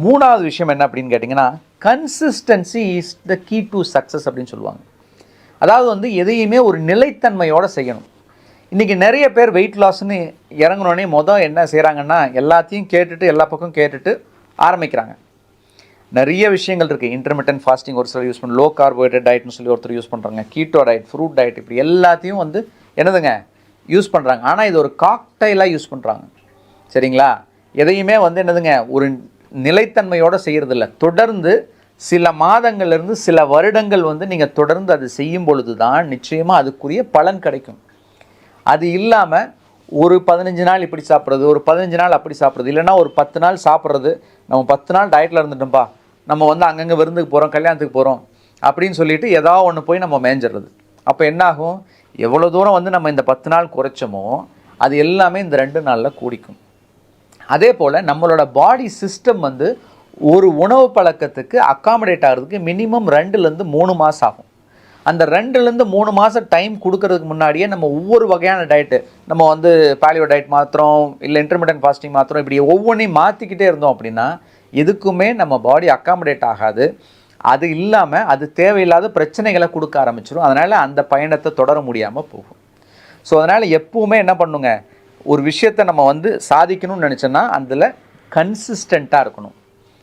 மூணாவது விஷயம் என்ன அப்படின்னு கேட்டிங்கன்னா, consistency is the key to success அப்படின்னு சொல்லுவாங்க. அதாவது வந்து எதையுமே ஒரு நிலைத்தன்மையோடு செய்யணும். இன்றைக்கி நிறைய பேர் வெயிட் லாஸ்ன்னு இறங்கினோடனே என்ன செய்கிறாங்கன்னா, எல்லாத்தையும் கேட்டுட்டு எல்லா பக்கம் கேட்டுட்டு ஆரம்பிக்கிறாங்க. நிறைய விஷயங்கள் இருக்குது. இன்டர்மிட்டன்ட் ஃபாஸ்டிங் ஒரு சிலர் யூஸ் பண்ண, லோ கார்போஹைட்ரேட் டயட்னு சொல்லி ஒருத்தர் யூஸ் பண்ணுறாங்க, கீட்டோ டயட், ஃப்ரூட் டயட், இப்படி எல்லாத்தையும் வந்து என்னதுங்க யூஸ் பண்ணுறாங்க. ஆனால் இது ஒரு காக்டைலாக யூஸ் பண்ணுறாங்க. சரிங்களா? எதையுமே வந்து என்னதுங்க ஒரு நிலைத்தன்மையோடு செய்கிறதில்ல. தொடர்ந்து சில மாதங்கள்லேருந்து சில வருடங்கள் வந்து நீங்கள் தொடர்ந்து அது செய்யும் பொழுது தான் நிச்சயமாக அதுக்குரிய பலன் கிடைக்கும். அது இல்லாமல் ஒரு 15 நாள் இப்படி சாப்பிட்றது, ஒரு 15 நாள் அப்படி சாப்பிட்றது, இல்லைனா ஒரு 10 நாள் சாப்பிட்றது, நம்ம 10 நாள் டயட்டில் இருந்துட்டோம்ப்பா, நம்ம வந்து அங்கங்கே விருந்துக்கு போகிறோம், கல்யாணத்துக்கு போகிறோம் அப்படின்னு சொல்லிட்டு ஏதாவது ஒன்று போய் நம்ம மேஞ்சிடுறது. அப்போ என்னாகும், எவ்வளோ தூரம் வந்து நம்ம இந்த 10 நாள் குறைச்சோமோ அது எல்லாமே இந்த 2 நாளில் கூடிக்கும். அதே போல் நம்மளோட பாடி சிஸ்டம் வந்து ஒரு உணவு பழக்கத்துக்கு அக்காமடேட் ஆகிறதுக்கு மினிமம் 2லேருந்து 3 மாதம் ஆகும். அந்த 2லேருந்து 3 மாதம் டைம் கொடுக்கறதுக்கு முன்னாடியே நம்ம ஒவ்வொரு வகையான டயட்டு, நம்ம வந்து பாலியோ டயட் மாத்திரம், இல்லை இன்டர்மிட்டன்ட் ஃபாஸ்டிங் மாத்திரம், இப்படி ஒவ்வொன்றையும் மாற்றிக்கிட்டே இருந்தோம் அப்படின்னா எதுக்குமே நம்ம பாடி அக்காமடேட் ஆகாது. அது இல்லாமல் அது தேவையில்லாத பிரச்சனைகளை கொடுக்க ஆரம்பிச்சிடும். அதனால் அந்த பயணத்தை தொடர முடியாமல் போகும். ஸோ அதனால் எப்பவுமே என்ன பண்ணுங்க, ஒரு விஷயத்தை நம்ம வந்து சாதிக்கணும்னு நினச்சோன்னா அதில் கன்சிஸ்டண்ட்டாக இருக்கணும்.